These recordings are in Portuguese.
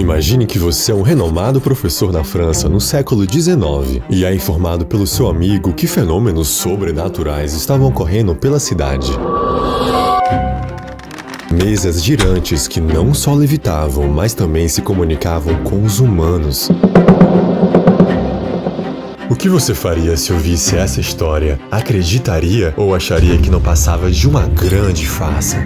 Imagine que você é um renomado professor na França no século XIX e é informado pelo seu amigo que fenômenos sobrenaturais estavam ocorrendo pela cidade. Mesas girantes que não só levitavam, mas também se comunicavam com os humanos. O que você faria se ouvisse essa história? Acreditaria ou acharia que não passava de uma grande farsa?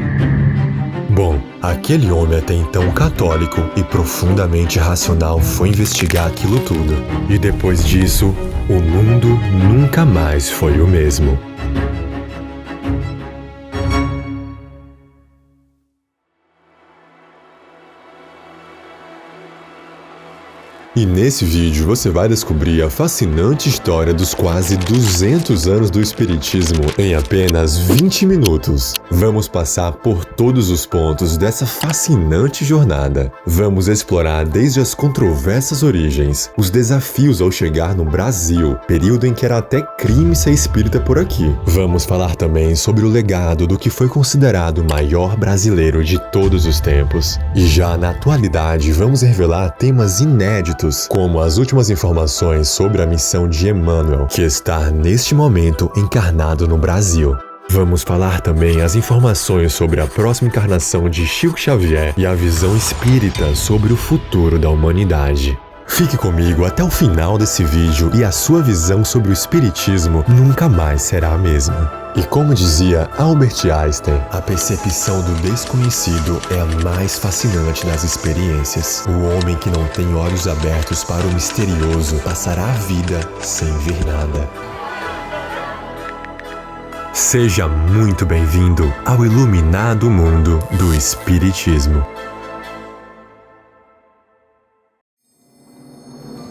Bom, aquele homem até então católico e profundamente racional foi investigar aquilo tudo. E depois disso, o mundo nunca mais foi o mesmo. E nesse vídeo você vai descobrir a fascinante história dos quase 200 anos do Espiritismo em apenas 20 minutos. Vamos passar por todos os pontos dessa fascinante jornada. Vamos explorar desde as controversas origens, os desafios ao chegar no Brasil, período em que era até crime ser espírita por aqui. Vamos falar também sobre o legado do que foi considerado o maior brasileiro de todos os tempos. E já na atualidade vamos revelar temas inéditos, como as últimas informações sobre a missão de Emmanuel, que está neste momento encarnado no Brasil. Vamos falar também as informações sobre a próxima encarnação de Chico Xavier e a visão espírita sobre o futuro da humanidade. Fique comigo até o final desse vídeo e a sua visão sobre o Espiritismo nunca mais será a mesma. E como dizia Albert Einstein, a percepção do desconhecido é a mais fascinante das experiências. O homem que não tem olhos abertos para o misterioso passará a vida sem ver nada. Seja muito bem-vindo ao iluminado mundo do Espiritismo.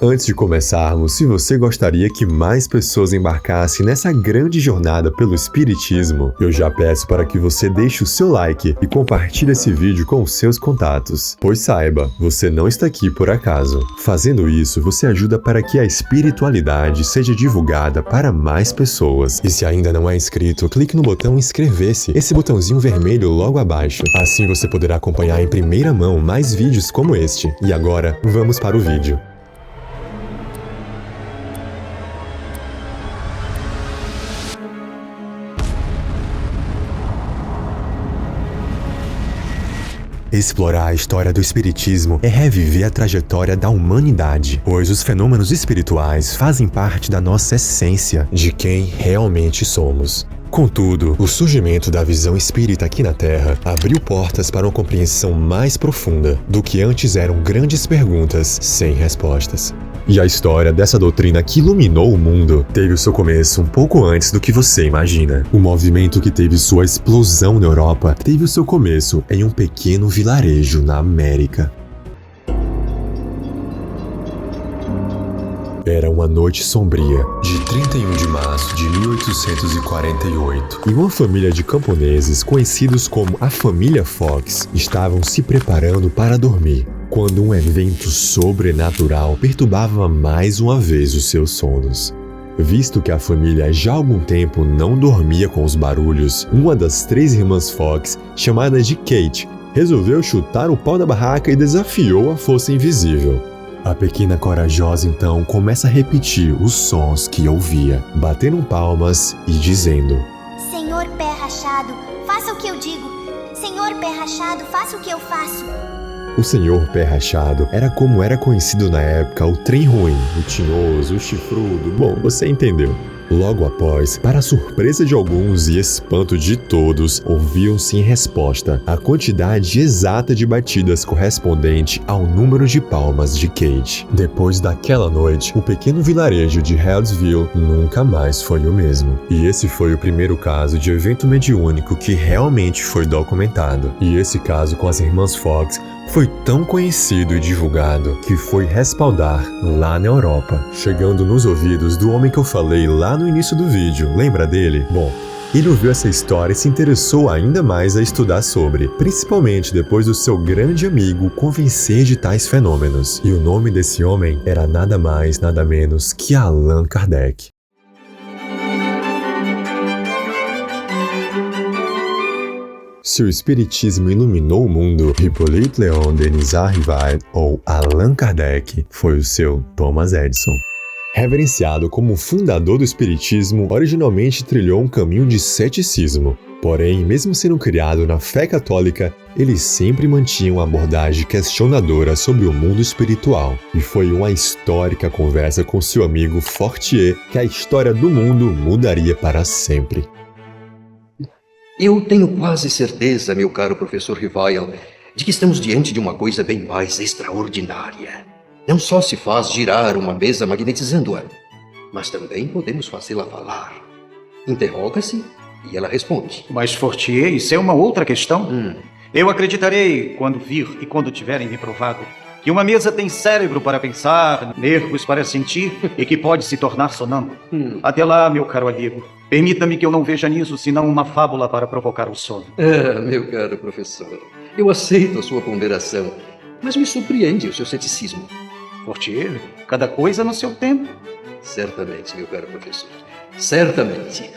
Antes de começarmos, se você gostaria que mais pessoas embarcassem nessa grande jornada pelo Espiritismo, eu já peço para que você deixe o seu like e compartilhe esse vídeo com os seus contatos. Pois saiba, você não está aqui por acaso. Fazendo isso, você ajuda para que a espiritualidade seja divulgada para mais pessoas. E se ainda não é inscrito, clique no botão inscrever-se, esse botãozinho vermelho logo abaixo. Assim você poderá acompanhar em primeira mão mais vídeos como este. E agora, vamos para o vídeo. Explorar a história do Espiritismo é reviver a trajetória da humanidade, pois os fenômenos espirituais fazem parte da nossa essência, de quem realmente somos. Contudo, o surgimento da visão espírita aqui na Terra abriu portas para uma compreensão mais profunda do que antes eram grandes perguntas sem respostas. E a história dessa doutrina que iluminou o mundo teve o seu começo um pouco antes do que você imagina. O movimento que teve sua explosão na Europa teve o seu começo em um pequeno vilarejo na América. Era uma noite sombria, de 31 de março de 1848, e uma família de camponeses, conhecidos como a família Fox, estavam se preparando para dormir, quando um evento sobrenatural perturbava mais uma vez os seus sonos. Visto que a família já há algum tempo não dormia com os barulhos, uma das 3 irmãs Fox, chamada de Kate, resolveu chutar o pau da barraca e desafiou a força invisível. A pequena corajosa então começa a repetir os sons que ouvia, batendo palmas e dizendo: Senhor Pé Rachado, faça o que eu digo. Senhor Pé Rachado, faça o que eu faço. O Senhor Pé Rachado era como era conhecido na época o trem ruim, o tinhoso, o chifrudo, bom, você entendeu. Logo após, para a surpresa de alguns e espanto de todos, ouviam-se em resposta a quantidade exata de batidas correspondente ao número de palmas de Kate. Depois daquela noite, o pequeno vilarejo de Healdsville nunca mais foi o mesmo. E esse foi o primeiro caso de evento mediúnico que realmente foi documentado. E esse caso com as irmãs Fox foi tão conhecido e divulgado que foi respaldar lá na Europa, chegando nos ouvidos do homem que eu falei lá no início do vídeo. Lembra dele? Bom, ele ouviu essa história e se interessou ainda mais a estudar sobre, principalmente depois do seu grande amigo convencer de tais fenômenos. E o nome desse homem era nada mais, nada menos que Allan Kardec. Se o espiritismo iluminou o mundo, Hippolyte Léon Denis Arrival, ou Allan Kardec, foi o seu Thomas Edison. Reverenciado como fundador do espiritismo, originalmente trilhou um caminho de ceticismo. Porém, mesmo sendo criado na fé católica, ele sempre mantinha uma abordagem questionadora sobre o mundo espiritual. E foi uma histórica conversa com seu amigo Fortier que a história do mundo mudaria para sempre. Eu tenho quase certeza, meu caro professor Rivail, de que estamos diante de uma coisa bem mais extraordinária. Não só se faz girar uma mesa magnetizando-a, mas também podemos fazê-la falar. Interroga-se e ela responde. Mas, Fortier, isso é uma outra questão? Eu acreditarei, quando vir e quando tiverem me provado, que uma mesa tem cérebro para pensar, nervos para sentir e que pode se tornar sonâmbulo. Até lá, meu caro amigo, permita-me que eu não veja nisso senão uma fábula para provocar o sono. Meu caro professor, eu aceito a sua ponderação, mas me surpreende o seu ceticismo. Fortier, cada coisa no seu tempo. Certamente, meu caro professor. Certamente.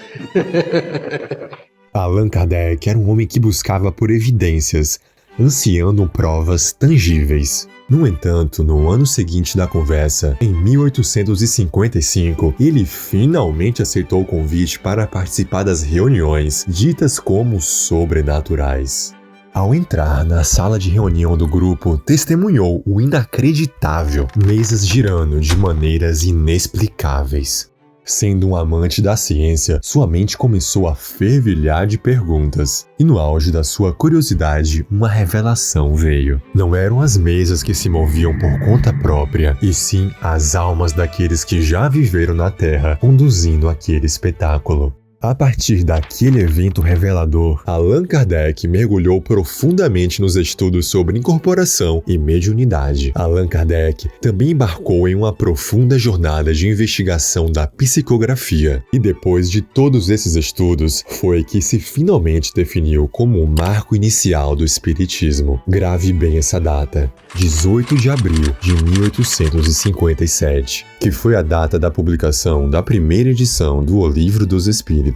Allan Kardec era um homem que buscava por evidências, ansiando provas tangíveis. No entanto, no ano seguinte da conversa, em 1855, ele finalmente aceitou o convite para participar das reuniões, ditas como sobrenaturais. Ao entrar na sala de reunião do grupo, testemunhou o inacreditável, mesas girando de maneiras inexplicáveis. Sendo um amante da ciência, sua mente começou a fervilhar de perguntas. E no auge da sua curiosidade, uma revelação veio. Não eram as mesas que se moviam por conta própria, e sim as almas daqueles que já viveram na Terra, conduzindo aquele espetáculo. A partir daquele evento revelador, Allan Kardec mergulhou profundamente nos estudos sobre incorporação e mediunidade. Allan Kardec também embarcou em uma profunda jornada de investigação da psicografia. E depois de todos esses estudos, foi que se finalmente definiu como o marco inicial do espiritismo. Grave bem essa data, 18 de abril de 1857, que foi a data da publicação da primeira edição do O Livro dos Espíritos.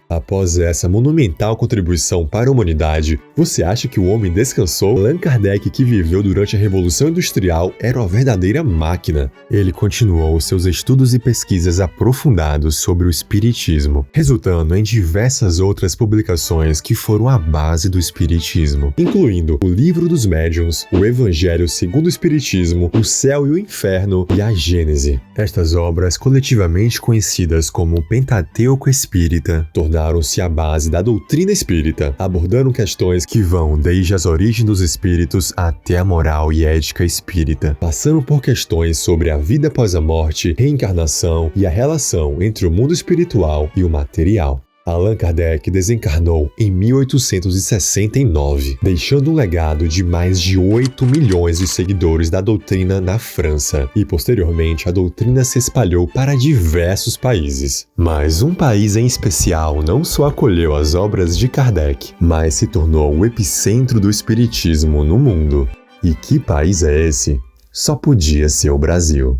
Após essa monumental contribuição para a humanidade, você acha que o homem descansou? Allan Kardec, que viveu durante a Revolução Industrial, era uma verdadeira máquina. Ele continuou seus estudos e pesquisas aprofundados sobre o espiritismo, resultando em diversas outras publicações que foram a base do espiritismo, incluindo o Livro dos Médiuns, o Evangelho segundo o Espiritismo, o Céu e o Inferno e a Gênese. Estas obras, coletivamente conhecidas como Pentateuco Espírita, tornaram-se a base da doutrina espírita, abordando questões que vão desde as origens dos espíritos até a moral e ética espírita, passando por questões sobre a vida após a morte, reencarnação e a relação entre o mundo espiritual e o material. Allan Kardec desencarnou em 1869, deixando um legado de mais de 8 milhões de seguidores da doutrina na França, e posteriormente a doutrina se espalhou para diversos países. Mas um país em especial não só acolheu as obras de Kardec, mas se tornou o epicentro do espiritismo no mundo. E que país é esse? Só podia ser o Brasil.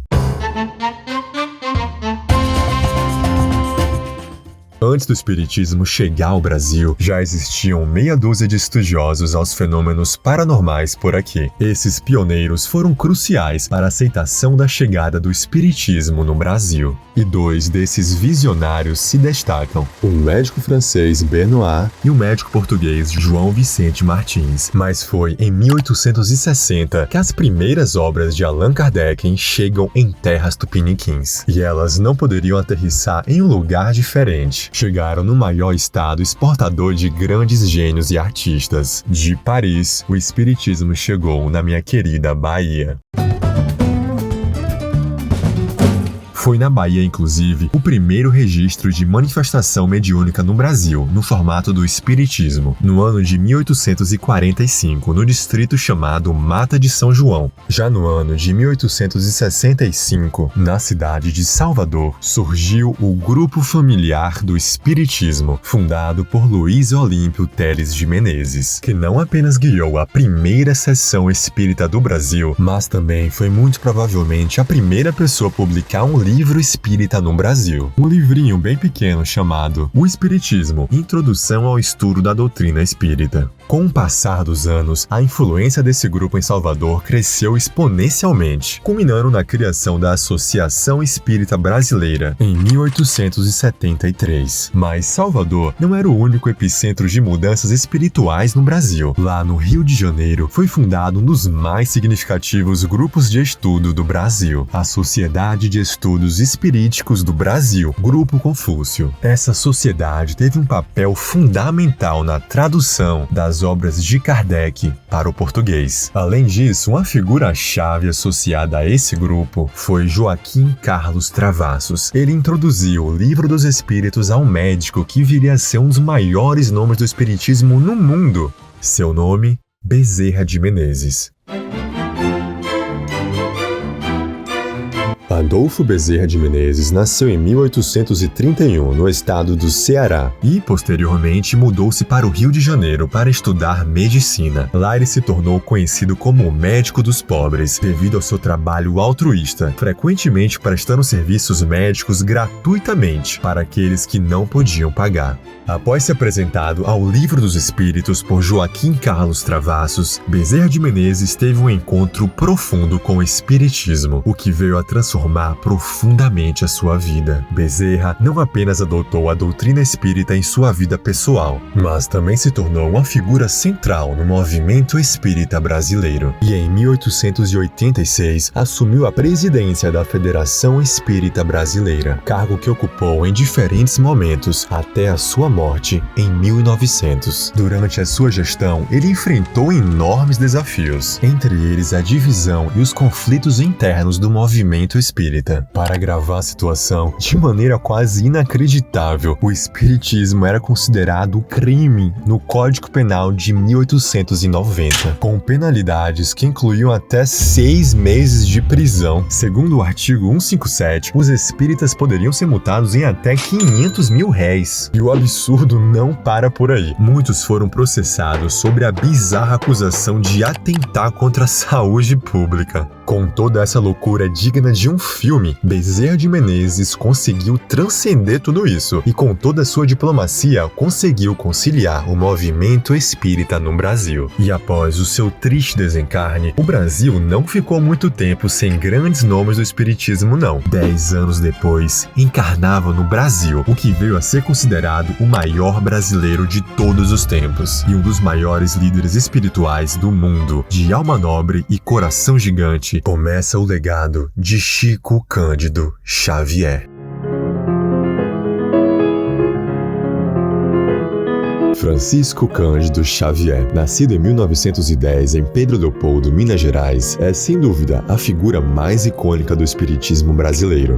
Antes do espiritismo chegar ao Brasil, já existiam meia dúzia de estudiosos aos fenômenos paranormais por aqui. Esses pioneiros foram cruciais para a aceitação da chegada do espiritismo no Brasil. E dois desses visionários se destacam: o médico francês Benoit e o médico português João Vicente Martins. Mas foi em 1860 que as primeiras obras de Allan Kardec chegam em terras tupiniquins. E elas não poderiam aterrissar em um lugar diferente. Chegaram no maior estado exportador de grandes gênios e artistas. De Paris, o espiritismo chegou na minha querida Bahia. Foi na Bahia, inclusive, o primeiro registro de manifestação mediúnica no Brasil, no formato do espiritismo, no ano de 1845, no distrito chamado Mata de São João. Já no ano de 1865, na cidade de Salvador, surgiu o Grupo Familiar do Espiritismo, fundado por Luiz Olímpio Teles de Menezes, que não apenas guiou a primeira sessão espírita do Brasil, mas também foi muito provavelmente a primeira pessoa a publicar um livro livro espírita no Brasil. Um livrinho bem pequeno chamado O Espiritismo, Introdução ao Estudo da Doutrina Espírita. Com o passar dos anos, a influência desse grupo em Salvador cresceu exponencialmente, culminando na criação da Associação Espírita Brasileira em 1873. Mas Salvador não era o único epicentro de mudanças espirituais no Brasil. Lá no Rio de Janeiro, foi fundado um dos mais significativos grupos de estudo do Brasil, a Sociedade de Estudos Espiríticos do Brasil, Grupo Confúcio. Essa sociedade teve um papel fundamental na tradução das obras de Kardec para o português. Além disso, uma figura-chave associada a esse grupo foi Joaquim Carlos Travassos. Ele introduziu o Livro dos Espíritos a um médico que viria a ser um dos maiores nomes do espiritismo no mundo. Seu nome, Bezerra de Menezes. Adolfo Bezerra de Menezes nasceu em 1831, no estado do Ceará, e posteriormente mudou-se para o Rio de Janeiro para estudar medicina. Lá ele se tornou conhecido como o médico dos pobres, devido ao seu trabalho altruísta, frequentemente prestando serviços médicos gratuitamente para aqueles que não podiam pagar. Após ser apresentado ao Livro dos Espíritos por Joaquim Carlos Travassos, Bezerra de Menezes teve um encontro profundo com o espiritismo, o que veio a transformar profundamente a sua vida. Bezerra não apenas adotou a doutrina espírita em sua vida pessoal, mas também se tornou uma figura central no movimento espírita brasileiro. E em 1886 assumiu a presidência da Federação Espírita Brasileira, cargo que ocupou em diferentes momentos até a sua morte em 1900. Durante a sua gestão, ele enfrentou enormes desafios, entre eles a divisão e os conflitos internos do movimento espírita. Para agravar a situação, de maneira quase inacreditável, o espiritismo era considerado crime no Código Penal de 1890, com penalidades que incluíam até 6 meses de prisão. Segundo o artigo 157, os espíritas poderiam ser multados em até 500 mil réis. E o absurdo não para por aí. Muitos foram processados sobre a bizarra acusação de atentar contra a saúde pública. Com toda essa loucura digna de um filme, Bezerra de Menezes conseguiu transcender tudo isso e, com toda a sua diplomacia, conseguiu conciliar o movimento espírita no Brasil. E após o seu triste desencarne, o Brasil não ficou muito tempo sem grandes nomes do espiritismo, não. 10 anos depois, encarnava no Brasil, o que veio a ser considerado o maior brasileiro de todos os tempos e um dos maiores líderes espirituais do mundo. De alma nobre e coração gigante, começa o legado de Chico Cândido Xavier. Francisco Cândido Xavier, nascido em 1910 em Pedro Leopoldo, Minas Gerais, é sem dúvida a figura mais icônica do espiritismo brasileiro.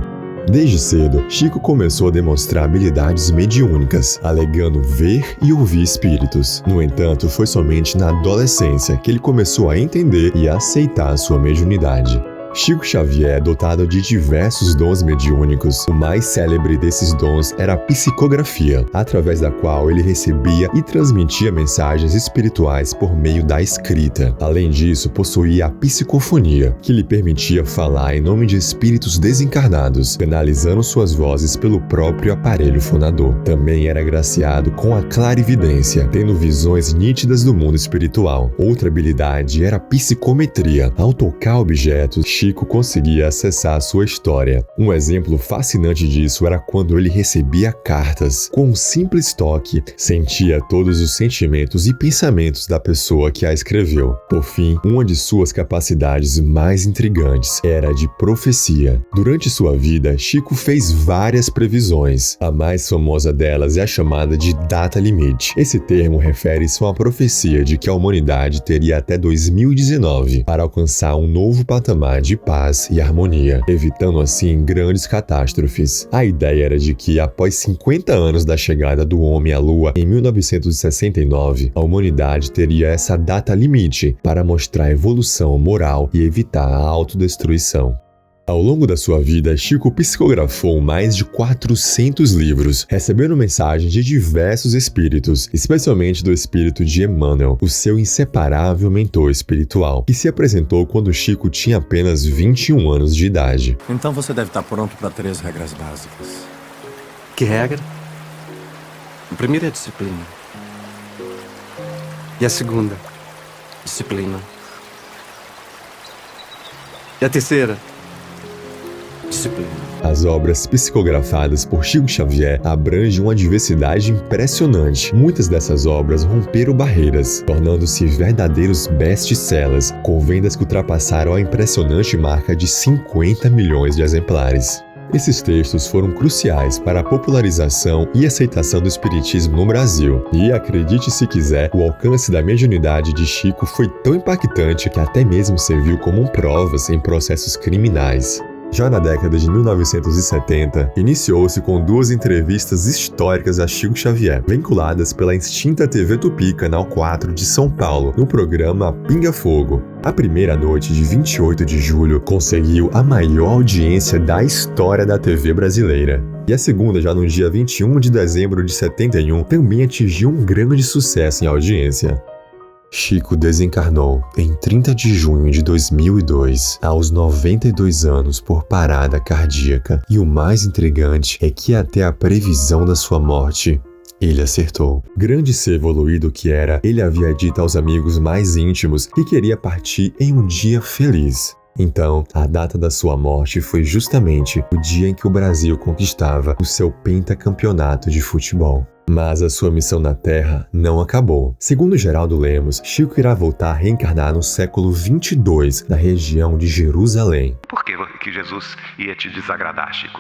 Desde cedo, Chico começou a demonstrar habilidades mediúnicas, alegando ver e ouvir espíritos. No entanto, foi somente na adolescência que ele começou a entender e a aceitar a sua mediunidade. Chico Xavier é dotado de diversos dons mediúnicos. O mais célebre desses dons era a psicografia, através da qual ele recebia e transmitia mensagens espirituais por meio da escrita. Além disso, possuía a psicofonia, que lhe permitia falar em nome de espíritos desencarnados, canalizando suas vozes pelo próprio aparelho fonador. Também era agraciado com a clarividência, tendo visões nítidas do mundo espiritual. Outra habilidade era a psicometria. Ao tocar objetos, Chico conseguia acessar a sua história. Um exemplo fascinante disso era quando ele recebia cartas. Com um simples toque, sentia todos os sentimentos e pensamentos da pessoa que a escreveu. Por fim, uma de suas capacidades mais intrigantes era a de profecia. Durante sua vida, Chico fez várias previsões. A mais famosa delas é a chamada de data limite. Esse termo refere-se a uma profecia de que a humanidade teria até 2019 para alcançar um novo patamar de paz e harmonia, evitando assim grandes catástrofes. A ideia era de que, após 50 anos da chegada do homem à Lua, em 1969, a humanidade teria essa data limite para mostrar a evolução moral e evitar a autodestruição. Ao longo da sua vida, Chico psicografou mais de 400 livros, recebendo mensagens de diversos espíritos, especialmente do espírito de Emmanuel, o seu inseparável mentor espiritual, que se apresentou quando Chico tinha apenas 21 anos de idade. Então você deve estar pronto para 3 regras básicas. Que regra? A primeira é a disciplina. E a segunda? Disciplina. E a terceira? Disciplina. As obras psicografadas por Chico Xavier abrangem uma diversidade impressionante. Muitas dessas obras romperam barreiras, tornando-se verdadeiros best-sellers, com vendas que ultrapassaram a impressionante marca de 50 milhões de exemplares. Esses textos foram cruciais para a popularização e aceitação do espiritismo no Brasil. E, acredite se quiser, o alcance da mediunidade de Chico foi tão impactante que até mesmo serviu como provas em processos criminais. Já na década de 1970, iniciou-se com 2 entrevistas históricas a Chico Xavier, vinculadas pela extinta TV Tupi, Canal 4 de São Paulo, no programa Pinga Fogo. A primeira noite de 28 de julho conseguiu a maior audiência da história da TV brasileira. E a segunda, já no dia 21 de dezembro de 71, também atingiu um grande sucesso em audiência. Chico desencarnou em 30 de junho de 2002, aos 92 anos por parada cardíaca, e o mais intrigante é que até a previsão da sua morte, ele acertou. Grande ser evoluído que era, ele havia dito aos amigos mais íntimos que queria partir em um dia feliz. Então, a data da sua morte foi justamente o dia em que o Brasil conquistava o seu pentacampeonato de futebol. Mas a sua missão na Terra não acabou. Segundo Geraldo Lemos, Chico irá voltar a reencarnar no século 22, na região de Jerusalém. Por que Jesus ia te desagradar, Chico?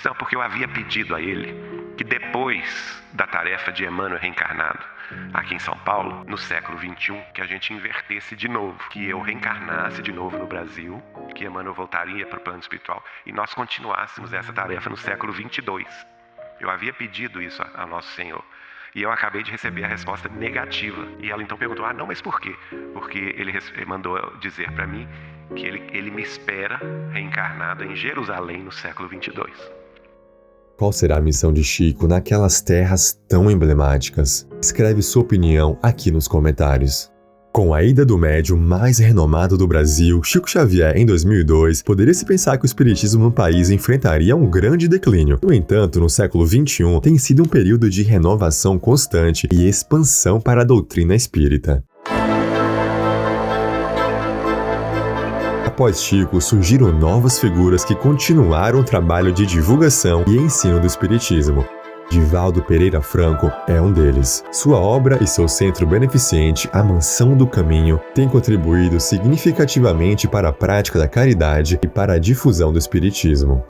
Não, porque eu havia pedido a ele que depois da tarefa de Emmanuel reencarnado aqui em São Paulo, no século 21, que a gente invertesse de novo, que eu reencarnasse de novo no Brasil, que Emmanuel voltaria para o plano espiritual e nós continuássemos essa tarefa no século 22. Eu havia pedido isso a Nosso Senhor. E eu acabei de receber a resposta negativa. E ela então perguntou, não, mas por quê? Porque ele mandou dizer para mim que ele me espera reencarnado em Jerusalém no século 22. Qual será a missão de Chico naquelas terras tão emblemáticas? Escreve sua opinião aqui nos comentários. Com a ida do médium mais renomado do Brasil, Chico Xavier, em 2002, poderia-se pensar que o espiritismo no país enfrentaria um grande declínio. No entanto, no século XXI, tem sido um período de renovação constante e expansão para a doutrina espírita. Após Chico, surgiram novas figuras que continuaram o trabalho de divulgação e ensino do espiritismo. Divaldo Pereira Franco é um deles. Sua obra e seu centro beneficente, a Mansão do Caminho, têm contribuído significativamente para a prática da caridade e para a difusão do espiritismo.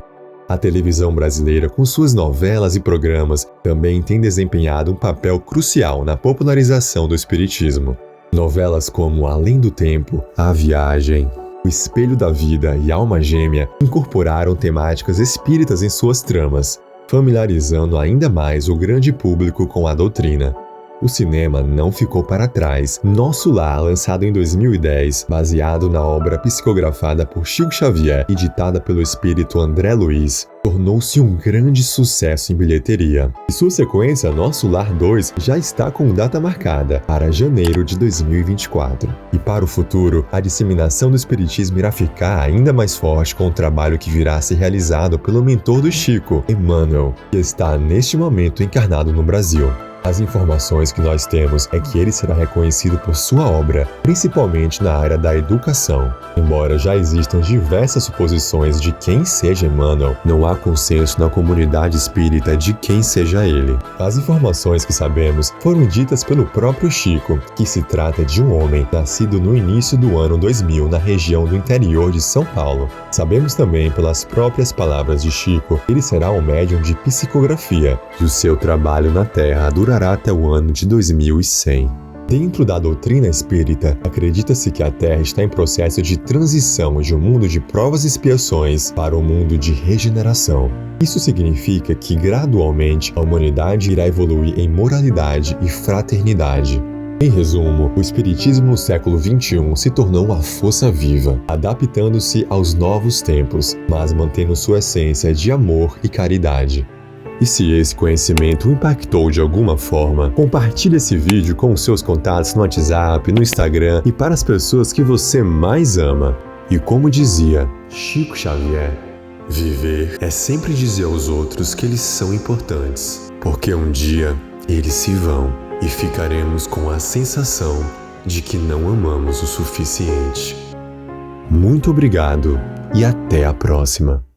A televisão brasileira, com suas novelas e programas, também tem desempenhado um papel crucial na popularização do espiritismo. Novelas como Além do Tempo, A Viagem, O Espelho da Vida e Alma Gêmea incorporaram temáticas espíritas em suas tramas, familiarizando ainda mais o grande público com a doutrina. O cinema não ficou para trás. Nosso Lar, lançado em 2010, baseado na obra psicografada por Chico Xavier e ditada pelo espírito André Luiz, tornou-se um grande sucesso em bilheteria. E sua sequência, Nosso Lar 2, já está com data marcada para janeiro de 2024. E para o futuro, a disseminação do espiritismo irá ficar ainda mais forte com o trabalho que virá a ser realizado pelo mentor do Chico, Emmanuel, que está neste momento encarnado no Brasil. As informações que nós temos é que ele será reconhecido por sua obra, principalmente na área da educação. Embora já existam diversas suposições de quem seja Emmanuel, não há consenso na comunidade espírita de quem seja ele. As informações que sabemos foram ditas pelo próprio Chico, que se trata de um homem nascido no início do ano 2000 na região do interior de São Paulo. Sabemos também pelas próprias palavras de Chico que ele será um médium de psicografia, e o seu trabalho na Terra durará até o ano de 2100. Dentro da doutrina espírita, acredita-se que a Terra está em processo de transição de um mundo de provas e expiações para um mundo de regeneração. Isso significa que, gradualmente, a humanidade irá evoluir em moralidade e fraternidade. Em resumo, o Espiritismo no século XXI se tornou uma força viva, adaptando-se aos novos tempos, mas mantendo sua essência de amor e caridade. E se esse conhecimento o impactou de alguma forma, compartilhe esse vídeo com os seus contatos no WhatsApp, no Instagram e para as pessoas que você mais ama. E como dizia Chico Xavier, viver é sempre dizer aos outros que eles são importantes, porque um dia eles se vão e ficaremos com a sensação de que não amamos o suficiente. Muito obrigado e até a próxima.